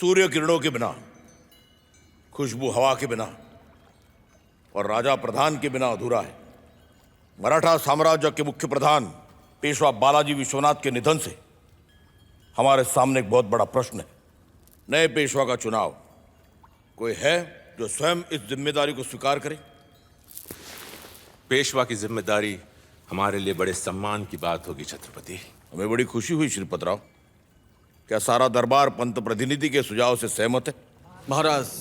सूर्य किरणों के बिना, खुशबू हवा के बिना और राजा प्रधान के बिना अधूरा है। मराठा साम्राज्य के मुख्य प्रधान पेशवा बालाजी विश्वनाथ के निधन से हमारे सामने एक बहुत बड़ा प्रश्न है। नए पेशवा का चुनाव। कोई है जो स्वयं इस जिम्मेदारी को स्वीकार करे? पेशवा की जिम्मेदारी हमारे लिए बड़े सम्मान की बात होगी छत्रपति। हमें बड़ी खुशी हुई श्रीपत राव। क्या सारा दरबार पंत प्रतिनिधि के सुझाव से सहमत है? महाराज,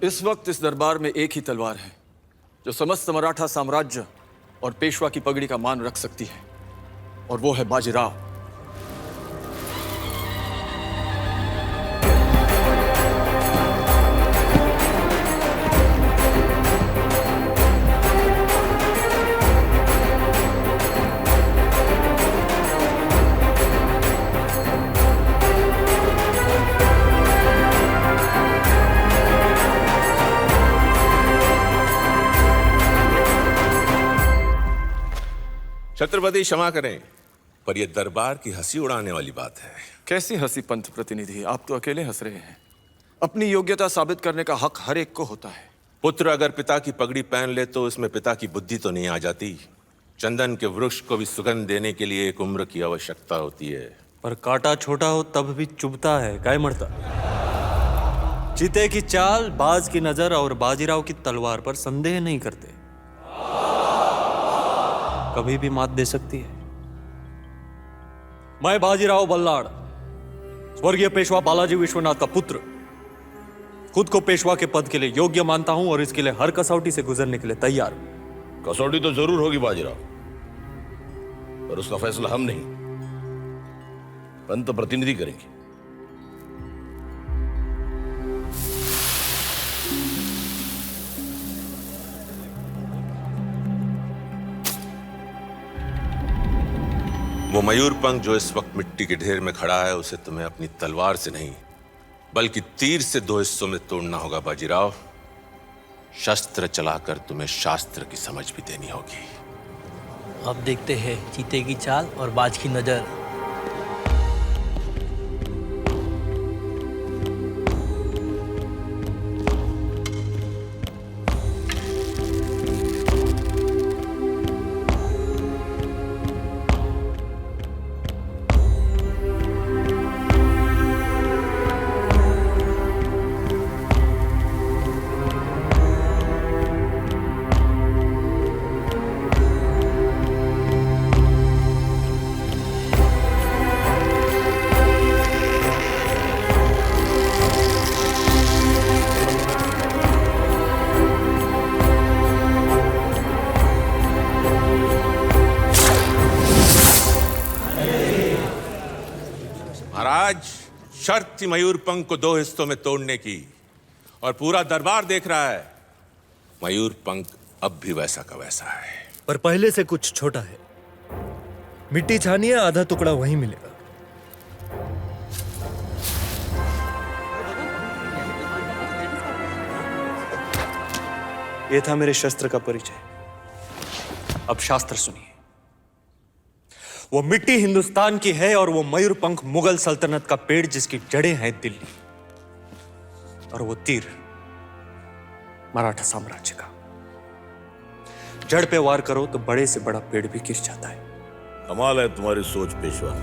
इस वक्त इस दरबार में एक ही तलवार है जो समस्त मराठा साम्राज्य और पेशवा की पगड़ी का मान रख सकती है, और वो है बाजीराव। छत्रपति क्षमा करें, पर यह दरबार की हंसी उड़ाने वाली बात है। कैसी हंसी पंत प्रतिनिधि, आप तो अकेले हंस रहे हैं। अपनी योग्यता साबित करने का हक हर एक को होता है। पुत्र अगर पिता की पगड़ी पहन ले तो उसमें पिता की बुद्धि तो नहीं आ जाती। चंदन के वृक्ष को भी सुगंध देने के लिए एक उम्र की आवश्यकता होती है। पर कांटा छोटा हो तब भी चुभता है, काय मरता। चीते की चाल, बाज की नजर और बाजीराव की तलवार पर संदेह नहीं करते। कभी भी मात दे सकती है। मैं बाजीराव बल्लाड़, स्वर्गीय पेशवा बालाजी विश्वनाथ का पुत्र, खुद को पेशवा के पद के लिए योग्य मानता हूं और इसके लिए हर कसौटी से गुजरने के लिए तैयार हूं। कसौटी तो जरूर होगी बाजीराव, पर उसका फैसला हम नहीं, पंत प्रतिनिधि करेंगे। वो मयूरपंख जो इस वक्त मिट्टी के ढेर में खड़ा है, उसे तुम्हें अपनी तलवार से नहीं बल्कि तीर से 2 हिस्सों में तोड़ना होगा बाजीराव। शस्त्र चलाकर तुम्हें शास्त्र की समझ भी देनी होगी। अब देखते हैं चीते की चाल और बाज की नजर। महाराज, शर्त थी मयूरपंख को 2 हिस्सों में तोड़ने की, और पूरा दरबार देख रहा है। मयूरपंख अब भी वैसा का वैसा है, पर पहले से कुछ छोटा है। मिट्टी छानिए, आधा टुकड़ा वहीं मिलेगा। यह था मेरे शस्त्र का परिचय। अब शास्त्र सुनिए। वो मिट्टी हिंदुस्तान की है और वो मयूरपंख मुगल सल्तनत का पेड़ जिसकी जड़ें हैं दिल्ली, और वो तीर मराठा साम्राज्य का। जड़ पे वार करो तो बड़े से बड़ा पेड़ भी गिर जाता है। कमाल है तुम्हारी सोच पेशवा।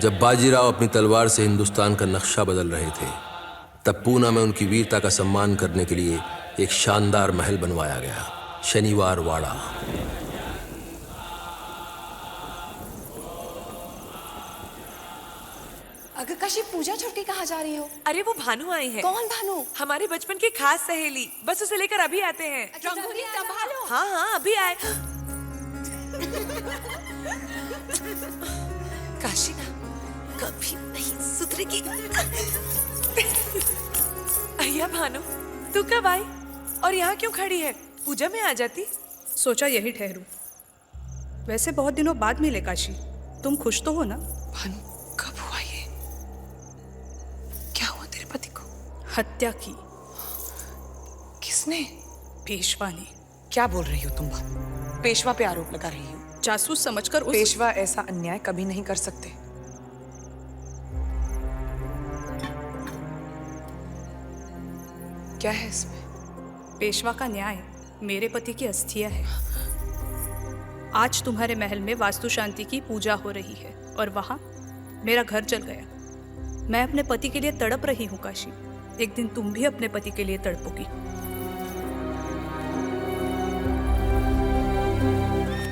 जब बाजीराव अपनी तलवार से हिंदुस्तान का नक्शा बदल रहे थे, तब पूना में उनकी वीरता का सम्मान करने के लिए एक शानदार महल बनवाया गया, शनिवार वाड़ा। अगरकाशी, पूजा छुट्टी कहाँ जा रही हो? अरे वो भानु आई है। कौन भानु? हमारे बचपन की खास सहेली। बस उसे लेकर अभी आते हैं। रंगोली संभालो। हाँ हाँ अभी आए। काशी ना कभी नहीं सुधरेगी। अय्या भानु, तू कब आई और यहाँ क्यों खड़ी है? पूजा में आ जाती। सोचा यही ठहरूं। वैसे बहुत दिनों बाद मिले काशी। तुम खुश तो हो ना? भानु, कब हुआ ये? क्या हुआ तेरे पति को? हत्या की। किसने? पेशवा ने। क्या बोल रही हो तुम भानु? पेशवा पे आरोप लगा रही हो? जासूस समझकर उस पेशवा ऐसा अन्याय कभी नहीं कर सकते। क्या है इसमें? पेशवा का न्याय मेरे पति की अस्थियां है। आज तुम्हारे महल में वास्तु शांति की पूजा हो रही है और वहां मेरा घर जल गया। मैं अपने पति के लिए तड़प रही हूँ काशी। एक दिन तुम भी अपने पति के लिए तड़पोगी।